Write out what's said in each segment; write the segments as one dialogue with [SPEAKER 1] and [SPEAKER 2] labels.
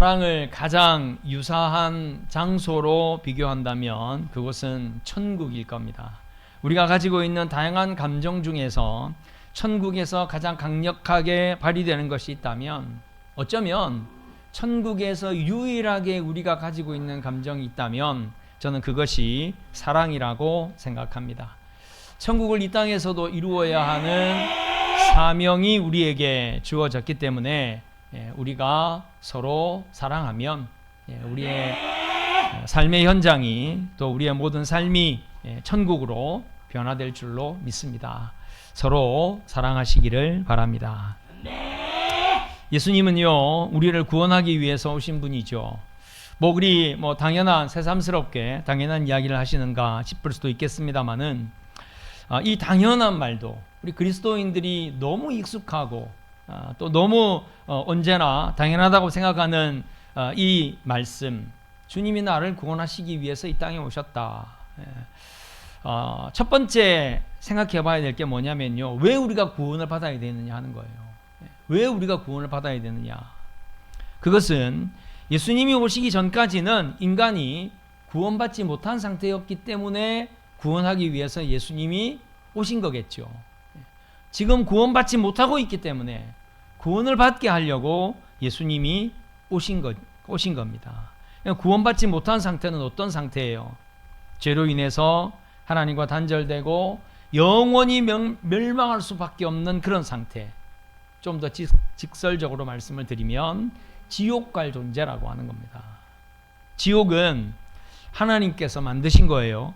[SPEAKER 1] 사랑을 가장 유사한 장소로 비교한다면 그곳은 천국일 겁니다. 우리가 가지고 있는 다양한 감정 중에서 천국에서 가장 강력하게 발휘되는 것이 있다면 어쩌면 천국에서 유일하게 우리가 가지고 있는 감정이 있다면 저는 그것이 사랑이라고 생각합니다. 천국을 이 땅에서도 이루어야 하는 사명이 우리에게 주어졌기 때문에 우리가 서로 사랑하면 우리의 삶의 현장이 또 우리의 모든 삶이 천국으로 변화될 줄로 믿습니다. 서로 사랑하시기를 바랍니다. 예수님은요, 우리를 구원하기 위해서 오신 분이죠. 우리 당연한 새삼스럽게 당연한 이야기를 하시는가 싶을 수도 있겠습니다만은 이 당연한 말도 우리 그리스도인들이 너무 익숙하고 또 너무 언제나 당연하다고 생각하는 이 말씀, 주님이 나를 구원하시기 위해서 이 땅에 오셨다. 첫 번째 생각해 봐야 될 게 뭐냐면요, 왜 우리가 구원을 받아야 되느냐 하는 거예요. 왜 우리가 구원을 받아야 되느냐. 그것은 예수님이 오시기 전까지는 인간이 구원받지 못한 상태였기 때문에 구원하기 위해서 예수님이 오신 거겠죠. 지금 구원받지 못하고 있기 때문에 구원을 받게 하려고 예수님이 오신 겁니다. 구원받지 못한 상태는 어떤 상태예요? 죄로 인해서 하나님과 단절되고 영원히 멸망할 수밖에 없는 그런 상태. 좀 더 직설적으로 말씀을 드리면 지옥 갈 존재라고 하는 겁니다. 지옥은 하나님께서 만드신 거예요.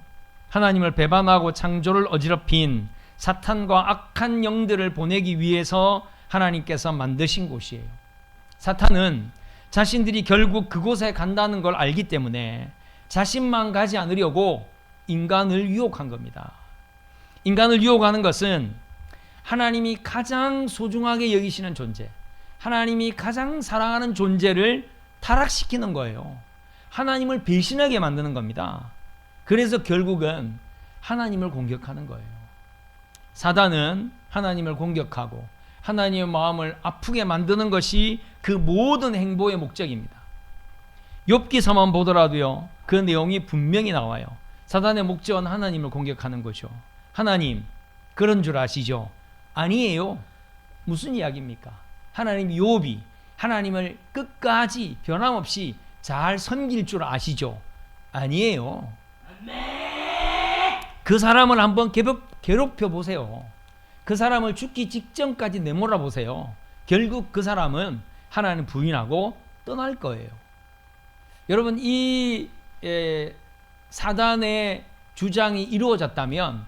[SPEAKER 1] 하나님을 배반하고 창조를 어지럽힌 사탄과 악한 영들을 보내기 위해서 하나님께서 만드신 곳이에요. 사탄은 자신들이 결국 그곳에 간다는 걸 알기 때문에 자신만 가지 않으려고 인간을 유혹한 겁니다. 인간을 유혹하는 것은 하나님이 가장 소중하게 여기시는 존재, 하나님이 가장 사랑하는 존재를 타락시키는 거예요. 하나님을 배신하게 만드는 겁니다. 그래서 결국은 하나님을 공격하는 거예요. 사단은 하나님을 공격하고 하나님의 마음을 아프게 만드는 것이 그 모든 행보의 목적입니다. 욥기서만 보더라도요, 그 내용이 분명히 나와요. 사단의 목적은 하나님을 공격하는 거죠. 하나님 그런 줄 아시죠? 아니에요. 무슨 이야기입니까? 하나님 욥이 하나님을 끝까지 변함없이 잘 섬길 줄 아시죠? 아니에요. 그 사람을 한번 괴롭혀 보세요. 그 사람을 죽기 직전까지 내몰아 보세요. 결국 그 사람은 하나님 부인하고 떠날 거예요. 여러분, 이 사단의 주장이 이루어졌다면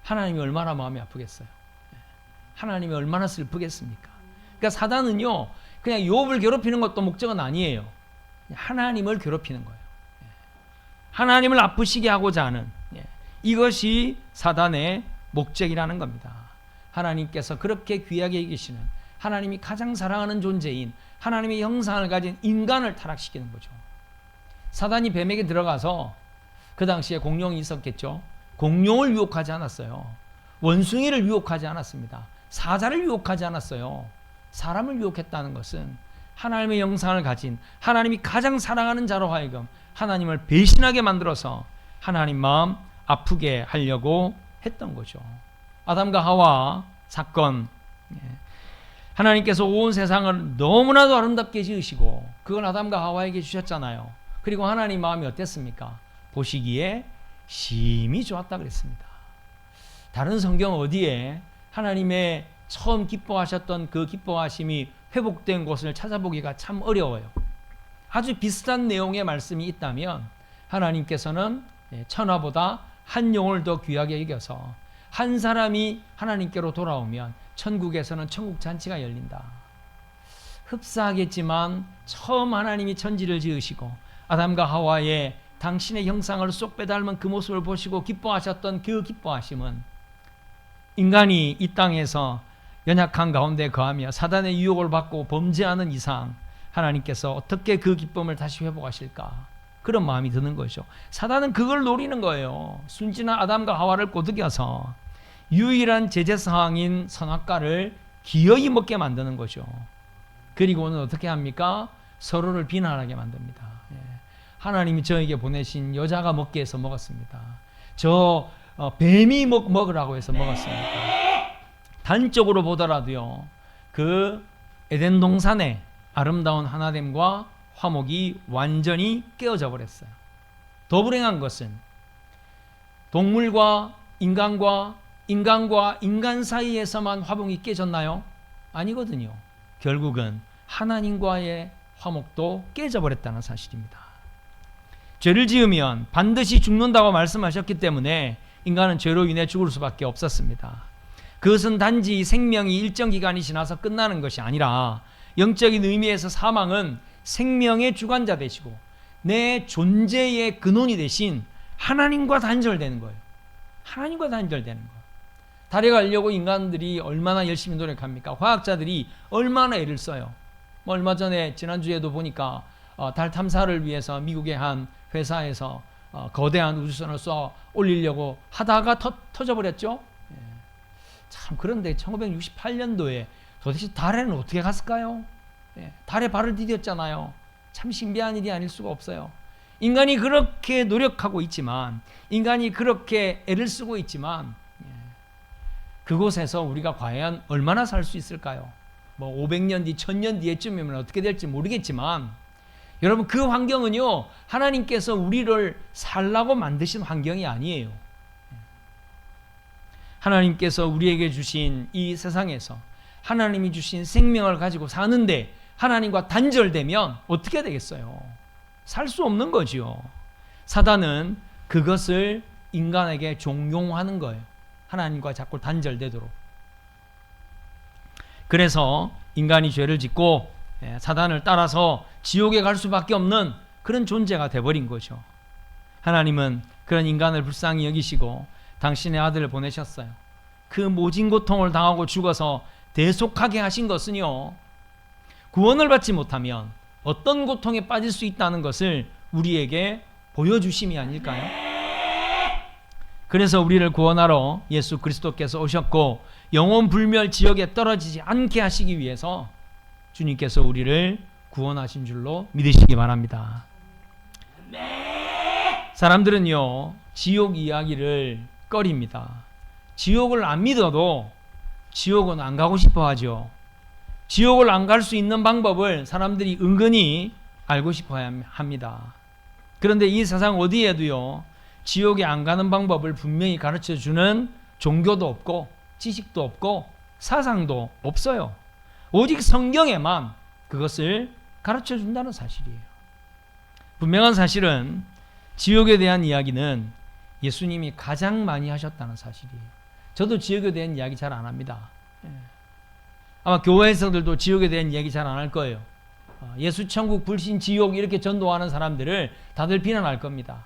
[SPEAKER 1] 하나님이 얼마나 마음이 아프겠어요. 하나님이 얼마나 슬프겠습니까? 그러니까 사단은요, 그냥 욥을 괴롭히는 것도 목적은 아니에요. 하나님을 괴롭히는 거예요. 하나님을 아프시게 하고자 하는, 이것이 사단의 목적이라는 겁니다. 하나님께서 그렇게 귀하게 여기시는, 하나님이 가장 사랑하는 존재인 하나님의 형상을 가진 인간을 타락시키는 거죠. 사단이 뱀에게 들어가서 그 당시에 공룡이 있었겠죠. 공룡을 유혹하지 않았어요. 원숭이를 유혹하지 않았습니다. 사자를 유혹하지 않았어요. 사람을 유혹했다는 것은 하나님의 형상을 가진 하나님이 가장 사랑하는 자로 하여금 하나님을 배신하게 만들어서 하나님 마음 아프게 하려고 했던 거죠. 아담과 하와 사건, 하나님께서 온 세상을 너무나도 아름답게 지으시고 그걸 아담과 하와에게 주셨잖아요. 그리고 하나님 마음이 어땠습니까? 보시기에 심히 좋았다 그랬습니다. 다른 성경 어디에 하나님의 처음 기뻐하셨던 그 기뻐하심이 회복된 곳을 찾아보기가 참 어려워요. 아주 비슷한 내용의 말씀이 있다면 하나님께서는 천하보다 한 영혼을 더 귀하게 여겨서 한 사람이 하나님께로 돌아오면 천국에서는 천국 잔치가 열린다. 흡사하겠지만 처음 하나님이 천지를 지으시고 아담과 하와의 당신의 형상을 쏙 빼닮은 그 모습을 보시고 기뻐하셨던 그 기뻐하심은 인간이 이 땅에서 연약한 가운데 거하며 사단의 유혹을 받고 범죄하는 이상 하나님께서 어떻게 그 기쁨을 다시 회복하실까? 그런 마음이 드는 거죠. 사단은 그걸 노리는 거예요. 순진한 아담과 하와를 꼬드겨서 유일한 제재 사항인 선악과를 기어이 먹게 만드는 거죠. 그리고는 어떻게 합니까? 서로를 비난하게 만듭니다. 하나님이 저에게 보내신 여자가 먹게 해서 먹었습니다. 뱀이 먹으라고 해서 먹었습니다. 단적으로 보더라도요, 그 에덴 동산의 아름다운 하나됨과 화목이 완전히 깨어져 버렸어요. 더 불행한 것은 동물과 인간과 인간 사이에서만 화목이 깨졌나요? 아니거든요. 결국은 하나님과의 화목도 깨져버렸다는 사실입니다. 죄를 지으면 반드시 죽는다고 말씀하셨기 때문에 인간은 죄로 인해 죽을 수밖에 없었습니다. 그것은 단지 생명이 일정 기간이 지나서 끝나는 것이 아니라 영적인 의미에서 사망은 생명의 주관자 되시고 내 존재의 근원이 되신 하나님과 단절되는 거예요. 하나님과 단절되는 거예요. 달에 가려고 인간들이 얼마나 열심히 노력합니까? 과학자들이 얼마나 애를 써요. 얼마 전에 지난주에도 보니까 달 탐사를 위해서 미국의 한 회사에서 거대한 우주선을 쏘아 올리려고 하다가 터져버렸죠. 참, 그런데 1968년도에 도대체 달에는 어떻게 갔을까요? 달에 발을 디뎠잖아요. 참 신비한 일이 아닐 수가 없어요. 인간이 그렇게 노력하고 있지만, 인간이 그렇게 애를 쓰고 있지만, 그곳에서 우리가 과연 얼마나 살 수 있을까요? 500년 뒤, 1000년 뒤에쯤이면 어떻게 될지 모르겠지만, 여러분, 그 환경은요, 하나님께서 우리를 살라고 만드신 환경이 아니에요. 하나님께서 우리에게 주신 이 세상에서 하나님이 주신 생명을 가지고 사는데 하나님과 단절되면 어떻게 되겠어요? 살 수 없는 거지요. 사단은 그것을 인간에게 종용하는 거예요. 하나님과 자꾸 단절되도록. 그래서 인간이 죄를 짓고 사단을 따라서 지옥에 갈 수밖에 없는 그런 존재가 돼버린 거죠. 하나님은 그런 인간을 불쌍히 여기시고 당신의 아들을 보내셨어요. 그 모진 고통을 당하고 죽어서 대속하게 하신 것은요, 구원을 받지 못하면 어떤 고통에 빠질 수 있다는 것을 우리에게 보여주심이 아닐까요? 그래서 우리를 구원하러 예수 그리스도께서 오셨고 영원 불멸 지옥에 떨어지지 않게 하시기 위해서 주님께서 우리를 구원하신 줄로 믿으시기 바랍니다. 사람들은요, 지옥 이야기를 꺼립니다. 지옥을 안 믿어도 지옥은 안 가고 싶어 하죠. 지옥을 안 갈 수 있는 방법을 사람들이 은근히 알고 싶어 합니다. 그런데 이 세상 어디에도요, 지옥에 안 가는 방법을 분명히 가르쳐 주는 종교도 없고 지식도 없고 사상도 없어요. 오직 성경에만 그것을 가르쳐 준다는 사실이에요. 분명한 사실은 지옥에 대한 이야기는 예수님이 가장 많이 하셨다는 사실이에요. 저도 지옥에 대한 이야기 잘 안 합니다. 아마 교회에서들도 지옥에 대한 이야기 잘 안 할 거예요. 예수 천국 불신 지옥 이렇게 전도하는 사람들을 다들 비난할 겁니다.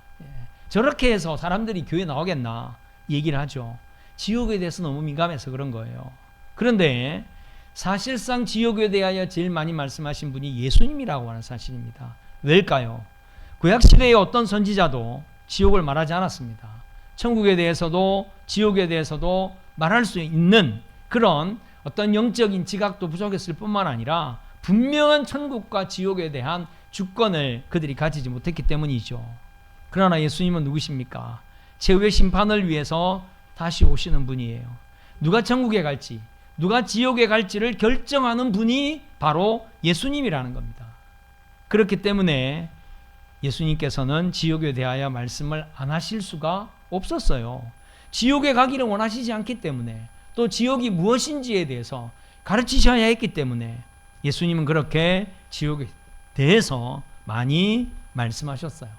[SPEAKER 1] 저렇게 해서 사람들이 교회 나오겠나 얘기를 하죠. 지옥에 대해서 너무 민감해서 그런 거예요. 그런데 사실상 지옥에 대하여 제일 많이 말씀하신 분이 예수님이라고 하는 사실입니다. 왜일까요? 구약시대의 어떤 선지자도 지옥을 말하지 않았습니다. 천국에 대해서도 지옥에 대해서도 말할 수 있는 그런 어떤 영적인 지각도 부족했을 뿐만 아니라 분명한 천국과 지옥에 대한 주권을 그들이 가지지 못했기 때문이죠. 그러나 예수님은 누구십니까? 최후의 심판을 위해서 다시 오시는 분이에요. 누가 천국에 갈지 누가 지옥에 갈지를 결정하는 분이 바로 예수님이라는 겁니다. 그렇기 때문에 예수님께서는 지옥에 대하여 말씀을 안 하실 수가 없었어요. 지옥에 가기를 원하시지 않기 때문에, 또 지옥이 무엇인지에 대해서 가르치셔야 했기 때문에 예수님은 그렇게 지옥에 대해서 많이 말씀하셨어요.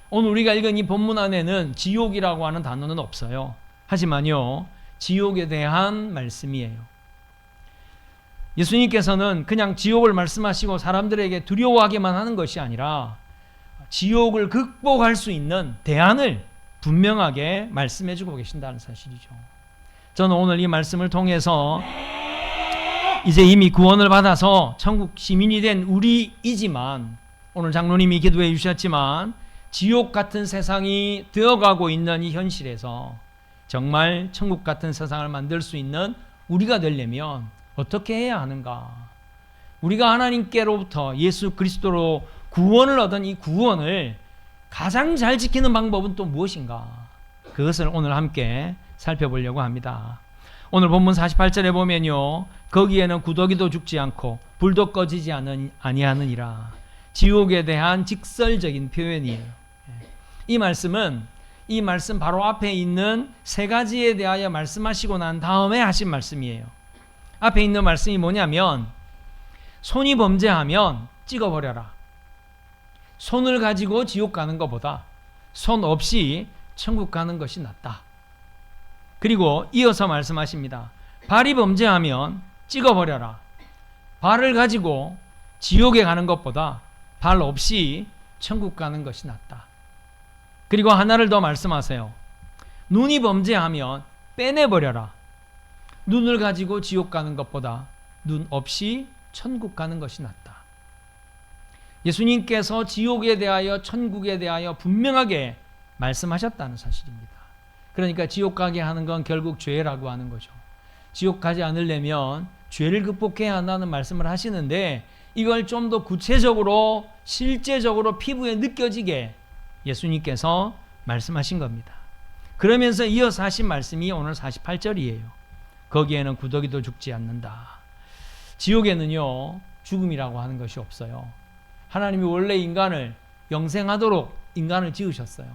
[SPEAKER 1] 오늘 우리가 읽은 이 본문 안에는 지옥이라고 하는 단어는 없어요. 하지만요, 지옥에 대한 말씀이에요. 예수님께서는 그냥 지옥을 말씀하시고 사람들에게 두려워하게만 하는 것이 아니라 지옥을 극복할 수 있는 대안을 분명하게 말씀해주고 계신다는 사실이죠. 저는 오늘 이 말씀을 통해서 이제 이미 구원을 받아서 천국 시민이 된 우리이지만, 오늘 장로님이 기도해 주셨지만 지옥 같은 세상이 되어가고 있는 이 현실에서 정말 천국 같은 세상을 만들 수 있는 우리가 되려면 어떻게 해야 하는가? 우리가 하나님께로부터 예수 그리스도로 구원을 얻은 이 구원을 가장 잘 지키는 방법은 또 무엇인가? 그것을 오늘 함께 살펴보려고 합니다. 오늘 본문 48절에 보면요, 거기에는 구더기도 죽지 않고 불도 꺼지지 아니하느니라. 지옥에 대한 직설적인 표현이에요. 이 말씀 바로 앞에 있는 세 가지에 대하여 말씀하시고 난 다음에 하신 말씀이에요. 앞에 있는 말씀이 뭐냐면, 손이 범죄하면 찍어버려라. 손을 가지고 지옥 가는 것보다 손 없이 천국 가는 것이 낫다. 그리고 이어서 말씀하십니다. 발이 범죄하면 찍어버려라. 발을 가지고 지옥에 가는 것보다 발 없이 천국 가는 것이 낫다. 그리고 하나를 더 말씀하세요. 눈이 범죄하면 빼내버려라. 눈을 가지고 지옥 가는 것보다 눈 없이 천국 가는 것이 낫다. 예수님께서 지옥에 대하여 천국에 대하여 분명하게 말씀하셨다는 사실입니다. 그러니까 지옥 가게 하는 건 결국 죄라고 하는 거죠. 지옥 가지 않으려면 죄를 극복해야 한다는 말씀을 하시는데, 이걸 좀 더 구체적으로 실제적으로 피부에 느껴지게 예수님께서 말씀하신 겁니다. 그러면서 이어서 하신 말씀이 오늘 48절이에요. 거기에는 구더기도 죽지 않는다. 지옥에는요, 죽음이라고 하는 것이 없어요. 하나님이 원래 인간을 영생하도록 인간을 지으셨어요.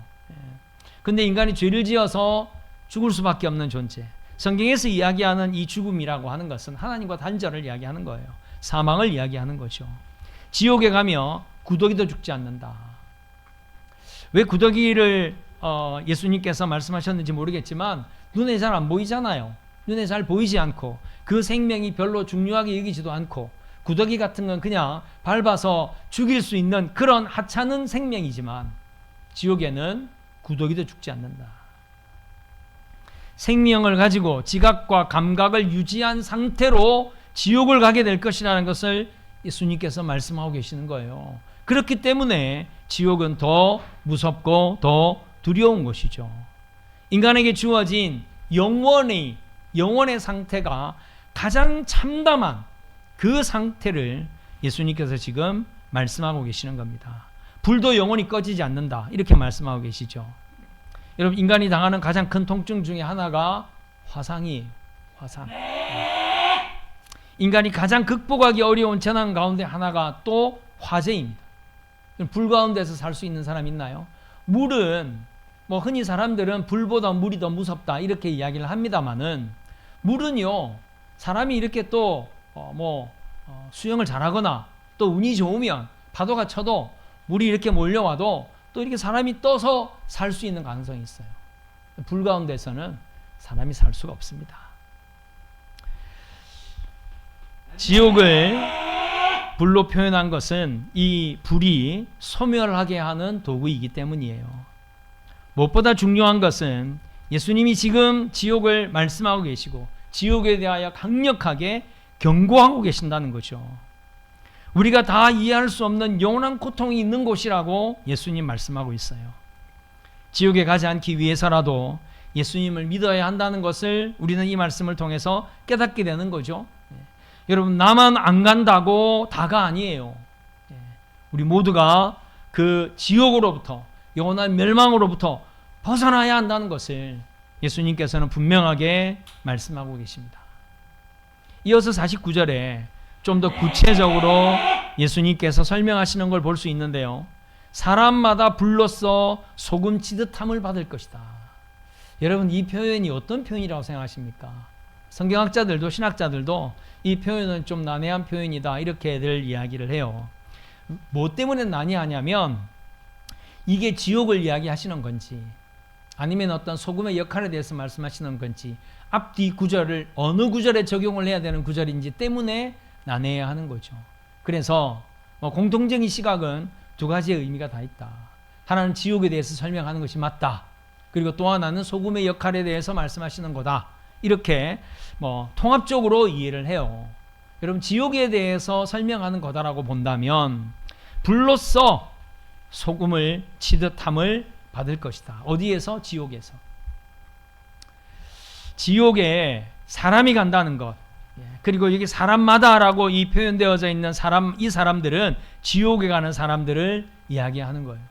[SPEAKER 1] 근데 인간이 죄를 지어서 죽을 수밖에 없는 존재. 성경에서 이야기하는 이 죽음이라고 하는 것은 하나님과 단절을 이야기하는 거예요. 사망을 이야기하는 거죠. 지옥에 가며 구더기도 죽지 않는다. 왜 구더기를 예수님께서 말씀하셨는지 모르겠지만 눈에 잘 안 보이잖아요. 눈에 잘 보이지 않고 그 생명이 별로 중요하게 여기지도 않고, 구더기 같은 건 그냥 밟아서 죽일 수 있는 그런 하찮은 생명이지만, 지옥에는 구더기도 죽지 않는다. 생명을 가지고 지각과 감각을 유지한 상태로 지옥을 가게 될 것이라는 것을 예수님께서 말씀하고 계시는 거예요. 그렇기 때문에 지옥은 더 무섭고 더 두려운 것이죠. 인간에게 주어진 영원의 상태가 가장 참담한 그 상태를 예수님께서 지금 말씀하고 계시는 겁니다. 불도 영원히 꺼지지 않는다, 이렇게 말씀하고 계시죠. 여러분, 인간이 당하는 가장 큰 통증 중에 하나가 화상이에요. 화상. 인간이 가장 극복하기 어려운 재난 가운데 하나가 또 화재입니다. 불 가운데서 살 수 있는 사람 있나요? 물은 흔히 사람들은 불보다 물이 더 무섭다 이렇게 이야기를 합니다만은, 물은요, 사람이 이렇게 또 수영을 잘하거나 또 운이 좋으면 파도가 쳐도 물이 이렇게 몰려와도 또 이렇게 사람이 떠서 살 수 있는 가능성이 있어요. 불 가운데서는 사람이 살 수가 없습니다. 지옥을 불로 표현한 것은 이 불이 소멸하게 하는 도구이기 때문이에요. 무엇보다 중요한 것은 예수님이 지금 지옥을 말씀하고 계시고 지옥에 대하여 강력하게 경고하고 계신다는 거죠. 우리가 다 이해할 수 없는 영원한 고통이 있는 곳이라고 예수님 말씀하고 있어요. 지옥에 가지 않기 위해서라도 예수님을 믿어야 한다는 것을 우리는 이 말씀을 통해서 깨닫게 되는 거죠. 여러분, 나만 안 간다고 다가 아니에요. 우리 모두가 그 지옥으로부터, 영원한 멸망으로부터 벗어나야 한다는 것을 예수님께서는 분명하게 말씀하고 계십니다. 이어서 49절에 좀 더 구체적으로 예수님께서 설명하시는 걸 볼 수 있는데요. 사람마다 불로써 소금 치듯함을 받을 것이다. 여러분, 이 표현이 어떤 표현이라고 생각하십니까? 성경학자들도 신학자들도 이 표현은 좀 난해한 표현이다 이렇게들 이야기를 해요. 뭐 때문에 난해하냐면, 이게 지옥을 이야기하시는 건지 아니면 어떤 소금의 역할에 대해서 말씀하시는 건지, 앞뒤 구절을 어느 구절에 적용을 해야 되는 구절인지 때문에 난해해야 하는 거죠. 그래서 공통적인 시각은 두 가지의 의미가 다 있다. 하나는 지옥에 대해서 설명하는 것이 맞다. 그리고 또 하나는 소금의 역할에 대해서 말씀하시는 거다. 이렇게 통합적으로 이해를 해요. 여러분, 지옥에 대해서 설명하는 거다라고 본다면 불로써 소금을 치듯함을 받을 것이다. 어디에서? 지옥에서. 지옥에 사람이 간다는 것, 그리고 여기 사람마다라고 이 표현되어져 있는 사람, 이 사람들은 지옥에 가는 사람들을 이야기하는 거예요.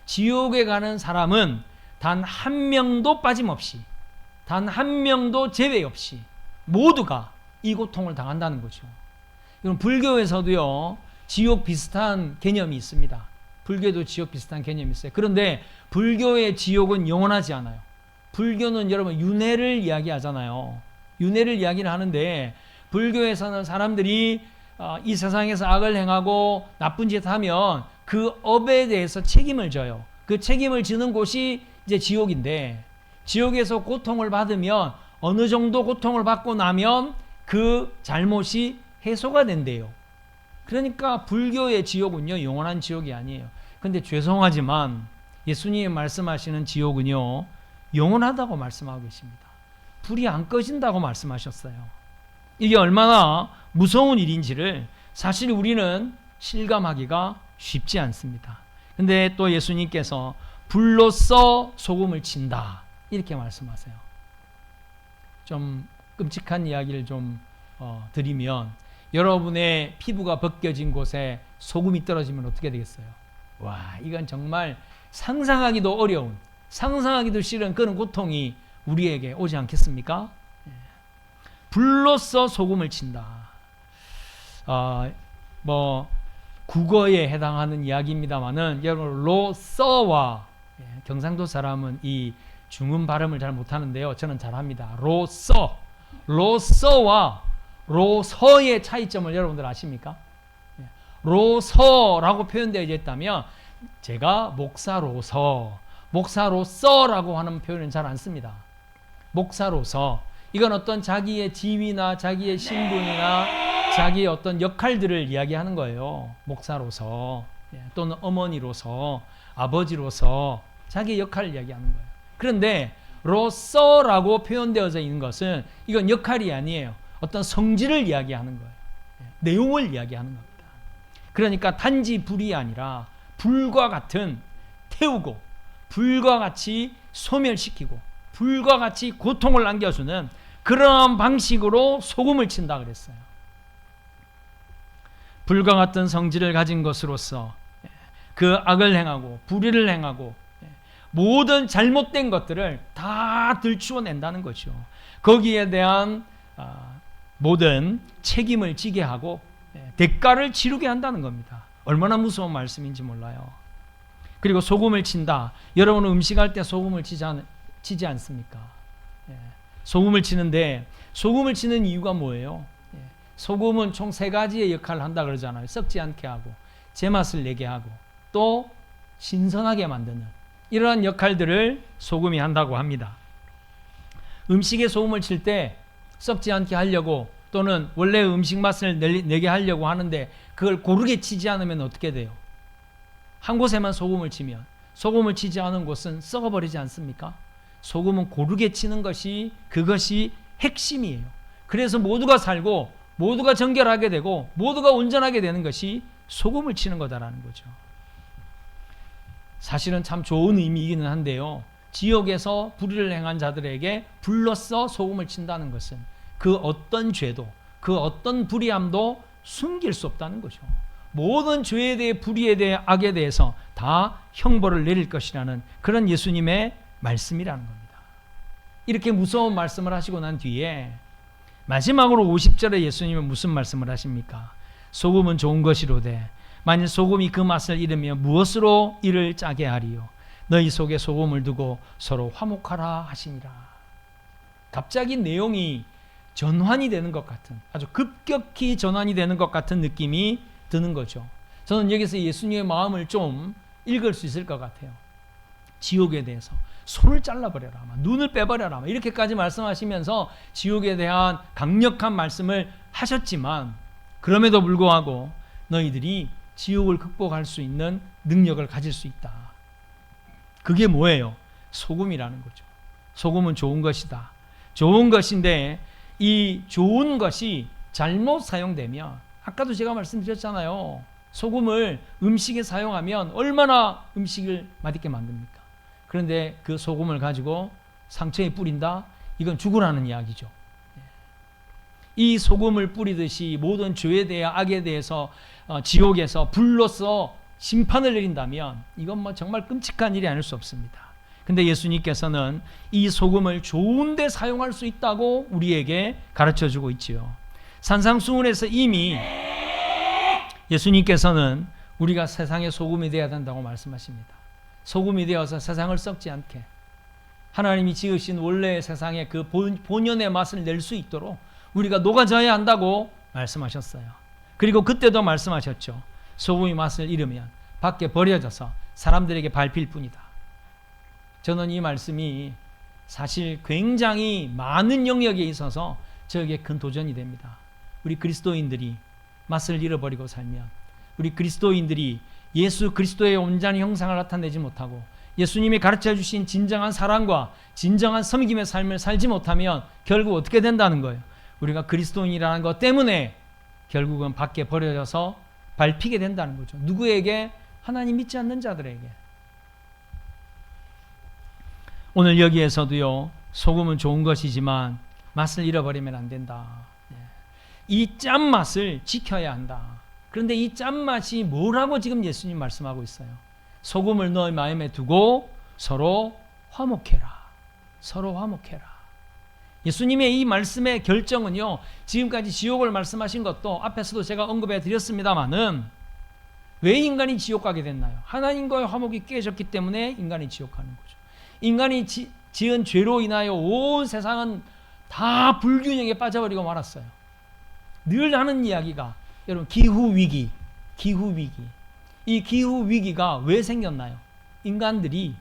[SPEAKER 1] 지옥에 가는 사람은 단 한 명도 빠짐없이, 단 한 명도 제외 없이 모두가 이 고통을 당한다는 거죠. 이건 불교에서도요, 지옥 비슷한 개념이 있습니다. 불교도 지옥 비슷한 개념이 있어요. 그런데 불교의 지옥은 영원하지 않아요. 불교는 여러분 윤회를 이야기하잖아요. 윤회를 이야기를 하는데, 불교에서는 사람들이 이 세상에서 악을 행하고 나쁜 짓 하면 그 업에 대해서 책임을 져요. 그 책임을 지는 곳이 이제 지옥인데, 지옥에서 고통을 받으면 어느 정도 고통을 받고 나면 그 잘못이 해소가 된대요. 그러니까 불교의 지옥은요, 영원한 지옥이 아니에요. 근데 죄송하지만 예수님이 말씀하시는 지옥은요, 영원하다고 말씀하고 계십니다. 불이 안 꺼진다고 말씀하셨어요. 이게 얼마나 무서운 일인지를 사실 우리는 실감하기가 쉽지 않습니다. 근데 또 예수님께서 불로써 소금을 친다, 이렇게 말씀하세요. 좀 끔찍한 이야기를 좀 드리면, 여러분의 피부가 벗겨진 곳에 소금이 떨어지면 어떻게 되겠어요? 와, 이건 정말 상상하기도 어려운, 상상하기도 싫은 그런 고통이 우리에게 오지 않겠습니까? 불로써 소금을 친다. 국어에 해당하는 이야기입니다만은, 여러분 로서와, 경상도 사람은 이 중음 발음을 잘 못하는데요, 저는 잘합니다. 로서와 로서의 차이점을 여러분들 아십니까? 로서라고 표현되어 있다면, 제가 목사로서라고 하는 표현은 잘 안 씁니다. 목사로서, 이건 어떤 자기의 지위나 자기의 신분이나 자기의 어떤 역할들을 이야기하는 거예요. 목사로서, 또는 어머니로서, 아버지로서 자기의 역할을 이야기하는 거예요. 그런데 로서라고 표현되어져 있는 것은, 이건 역할이 아니에요. 어떤 성질을 이야기하는 거예요. 내용을 이야기하는 겁니다. 그러니까 단지 불이 아니라 불과 같은, 태우고 불과 같이 소멸시키고 불과 같이 고통을 안겨주는 그런 방식으로 소금을 친다 그랬어요. 불과 같은 성질을 가진 것으로서 그 악을 행하고 불의를 행하고 모든 잘못된 것들을 다 들추어낸다는 거죠. 거기에 대한 모든 책임을 지게 하고 대가를 치르게 한다는 겁니다. 얼마나 무서운 말씀인지 몰라요. 그리고 소금을 친다. 여러분은 음식할 때 소금을 치지 않습니까? 소금을 치는데, 소금을 치는 이유가 뭐예요? 소금은 총 3가지의 역할을 한다 그러잖아요. 썩지 않게 하고, 제맛을 내게 하고, 또 신선하게 만드는 이러한 역할들을 소금이 한다고 합니다. 음식에 소금을 칠 때 썩지 않게 하려고, 또는 원래 음식 맛을 내게 하려고 하는데 그걸 고르게 치지 않으면 어떻게 돼요? 한 곳에만 소금을 치면, 소금을 치지 않은 곳은 썩어버리지 않습니까? 소금은 고르게 치는 것이, 그것이 핵심이에요. 그래서 모두가 살고 모두가 정결하게 되고 모두가 온전하게 되는 것이 소금을 치는 거다라는 거죠. 사실은 참 좋은 의미이기는 한데요, 지옥에서 불의를 행한 자들에게 불로써 소금을 친다는 것은 그 어떤 죄도, 그 어떤 불의함도 숨길 수 없다는 거죠. 모든 죄에 대해, 불의에 대해, 악에 대해서 다 형벌을 내릴 것이라는 그런 예수님의 말씀이라는 겁니다. 이렇게 무서운 말씀을 하시고 난 뒤에 마지막으로 50절에 예수님은 무슨 말씀을 하십니까? 소금은 좋은 것이로되 만일 소금이 그 맛을 잃으면 무엇으로 이를 짜게 하리요? 너희 속에 소금을 두고 서로 화목하라 하시니라. 갑자기 내용이 전환이 되는 것 같은, 아주 급격히 전환이 되는 것 같은 느낌이 드는 거죠. 저는 여기서 예수님의 마음을 좀 읽을 수 있을 것 같아요. 지옥에 대해서 손을 잘라버려라, 눈을 빼버려라, 이렇게까지 말씀하시면서 지옥에 대한 강력한 말씀을 하셨지만, 그럼에도 불구하고 너희들이 지옥을 극복할 수 있는 능력을 가질 수 있다. 그게 뭐예요? 소금이라는 거죠. 소금은 좋은 것이다. 좋은 것인데 이 좋은 것이 잘못 사용되면, 아까도 제가 말씀드렸잖아요. 소금을 음식에 사용하면 얼마나 음식을 맛있게 만듭니까? 그런데 그 소금을 가지고 상처에 뿌린다? 이건 죽으라는 이야기죠. 이 소금을 뿌리듯이 모든 죄에 대해 악에 대해서 지옥에서 불로써 심판을 내린다면 이건 뭐 정말 끔찍한 일이 아닐 수 없습니다. 근데 예수님께서는 이 소금을 좋은 데 사용할 수 있다고 우리에게 가르쳐주고 있지요. 산상수훈에서 이미 예수님께서는 우리가 세상의 소금이 되어야 된다고 말씀하십니다. 소금이 되어서 세상을 썩지 않게 하나님이 지으신 원래의 세상의 그 본연의 맛을 낼 수 있도록 우리가 녹아져야 한다고 말씀하셨어요. 그리고 그때도 말씀하셨죠. 소금이 맛을 잃으면 밖에 버려져서 사람들에게 밟힐 뿐이다. 저는 이 말씀이 사실 굉장히 많은 영역에 있어서 저에게 큰 도전이 됩니다. 우리 그리스도인들이 맛을 잃어버리고 살면, 우리 그리스도인들이 예수 그리스도의 온전한 형상을 나타내지 못하고 예수님이 가르쳐 주신 진정한 사랑과 진정한 섬김의 삶을 살지 못하면 결국 어떻게 된다는 거예요? 우리가 그리스도인이라는 것 때문에 결국은 밖에 버려져서 밟히게 된다는 거죠. 누구에게? 하나님 믿지 않는 자들에게. 오늘 여기에서도요, 소금은 좋은 것이지만 맛을 잃어버리면 안 된다. 이 짠맛을 지켜야 한다. 그런데 이 짠맛이 뭐라고 지금 예수님 말씀하고 있어요? 소금을 너의 마음에 두고 서로 화목해라. 서로 화목해라. 예수님의 이 말씀의 결정은요, 지금까지 지옥을 말씀하신 것도 앞에서도 제가 언급해 드렸습니다마는 왜 인간이 지옥 가게 됐나요? 하나님과의 화목이 깨졌기 때문에 인간이 지옥 가는 거죠. 인간이 지은 죄로 인하여 온 세상은 다 불균형에 빠져버리고 말았어요. 늘 하는 이야기가 여러분 기후위기. 이 기후위기가 왜 생겼나요? 인간들이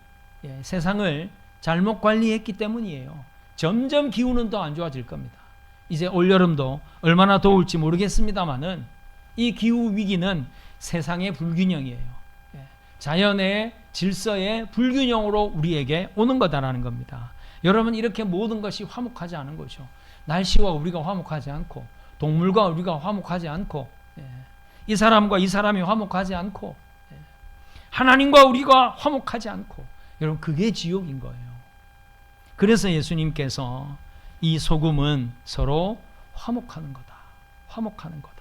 [SPEAKER 1] 세상을 잘못 관리했기 때문이에요. 점점 기후는 더 안 좋아질 겁니다. 이제 올여름도 얼마나 더울지 모르겠습니다만은 이 기후위기는 세상의 불균형이에요. 자연의 질서의 불균형으로 우리에게 오는 거다라는 겁니다. 여러분, 이렇게 모든 것이 화목하지 않은 거죠. 날씨와 우리가 화목하지 않고, 동물과 우리가 화목하지 않고, 이 사람과 이 사람이 화목하지 않고, 하나님과 우리가 화목하지 않고, 여러분, 그게 지옥인 거예요. 그래서 예수님께서 이 소금은 서로 화목하는 거다. 화목하는 거다.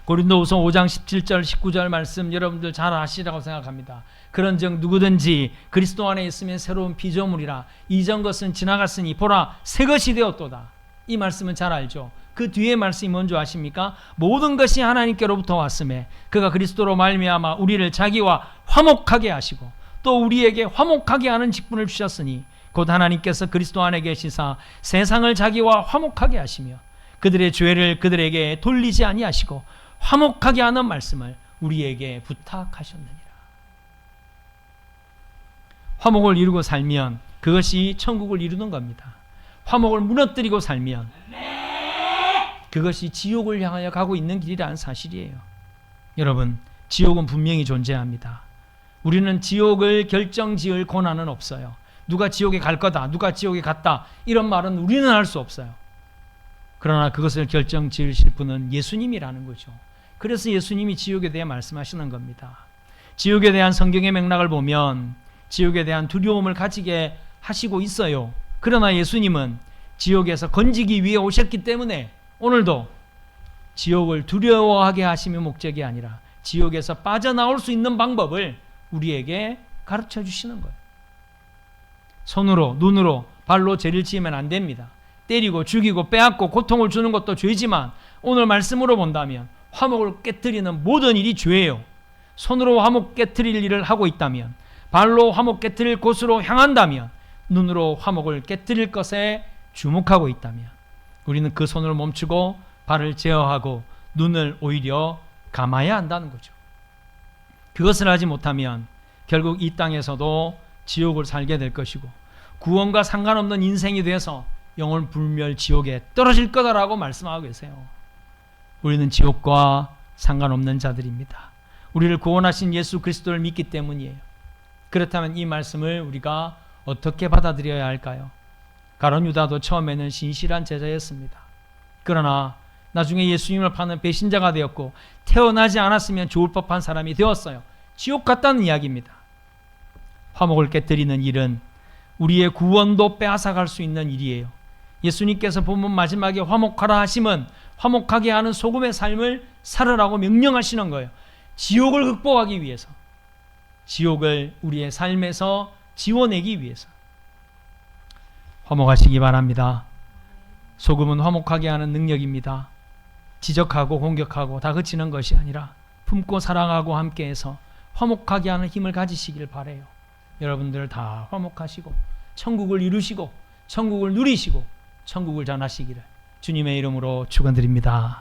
[SPEAKER 1] 고린도후서 5장 17절 19절 말씀 여러분들 잘 아시라고 생각합니다. 그런즉 누구든지 그리스도 안에 있으면 새로운 피조물이라 이전 것은 지나갔으니 보라 새 것이 되었도다. 이 말씀은 잘 알죠. 그 뒤에 말씀이 뭔지 아십니까? 모든 것이 하나님께로부터 왔음에 그가 그리스도로 말미암아 우리를 자기와 화목하게 하시고 또 우리에게 화목하게 하는 직분을 주셨으니 곧 하나님께서 그리스도 안에 계시사 세상을 자기와 화목하게 하시며 그들의 죄를 그들에게 돌리지 아니하시고 화목하게 하는 말씀을 우리에게 부탁하셨느니라. 화목을 이루고 살면 그것이 천국을 이루는 겁니다. 화목을 무너뜨리고 살면 그것이 지옥을 향하여 가고 있는 길이라는 사실이에요. 여러분, 지옥은 분명히 존재합니다. 우리는 지옥을 결정지을 권한은 없어요. 누가 지옥에 갈 거다, 누가 지옥에 갔다, 이런 말은 우리는 할 수 없어요. 그러나 그것을 결정지으실 분은 예수님이라는 거죠. 그래서 예수님이 지옥에 대해 말씀하시는 겁니다. 지옥에 대한 성경의 맥락을 보면 지옥에 대한 두려움을 가지게 하시고 있어요. 그러나 예수님은 지옥에서 건지기 위해 오셨기 때문에 오늘도 지옥을 두려워하게 하심이 목적이 아니라 지옥에서 빠져나올 수 있는 방법을 우리에게 가르쳐 주시는 거예요. 손으로, 눈으로, 발로 죄를 지으면 안 됩니다. 때리고 죽이고 빼앗고 고통을 주는 것도 죄지만 오늘 말씀으로 본다면 화목을 깨트리는 모든 일이 죄예요. 손으로 화목 깨트릴 일을 하고 있다면, 발로 화목 깨트릴 곳으로 향한다면, 눈으로 화목을 깨트릴 것에 주목하고 있다면 우리는 그 손을 멈추고 발을 제어하고 눈을 오히려 감아야 한다는 거죠. 그것을 하지 못하면 결국 이 땅에서도 지옥을 살게 될 것이고 구원과 상관없는 인생이 돼서 영원 불멸 지옥에 떨어질 거다라고 말씀하고 계세요. 우리는 지옥과 상관없는 자들입니다. 우리를 구원하신 예수 그리스도를 믿기 때문이에요. 그렇다면 이 말씀을 우리가 어떻게 받아들여야 할까요? 가룟 유다도 처음에는 신실한 제자였습니다. 그러나 나중에 예수님을 파는 배신자가 되었고 태어나지 않았으면 좋을 법한 사람이 되었어요. 지옥 같다는 이야기입니다. 화목을 깨뜨리는 일은 우리의 구원도 빼앗아갈 수 있는 일이에요. 예수님께서 보면 마지막에 화목하라 하심은 화목하게 하는 소금의 삶을 살으라고 명령하시는 거예요. 지옥을 극복하기 위해서, 지옥을 우리의 삶에서 지워내기 위해서. 화목하시기 바랍니다. 소금은 화목하게 하는 능력입니다. 지적하고 공격하고 다그치는 것이 아니라 품고 사랑하고 함께해서 화목하게 하는 힘을 가지시길 바라요. 여러분들 다 화목하시고 천국을 이루시고 천국을 누리시고 천국을 전하시기를 주님의 이름으로 축원드립니다.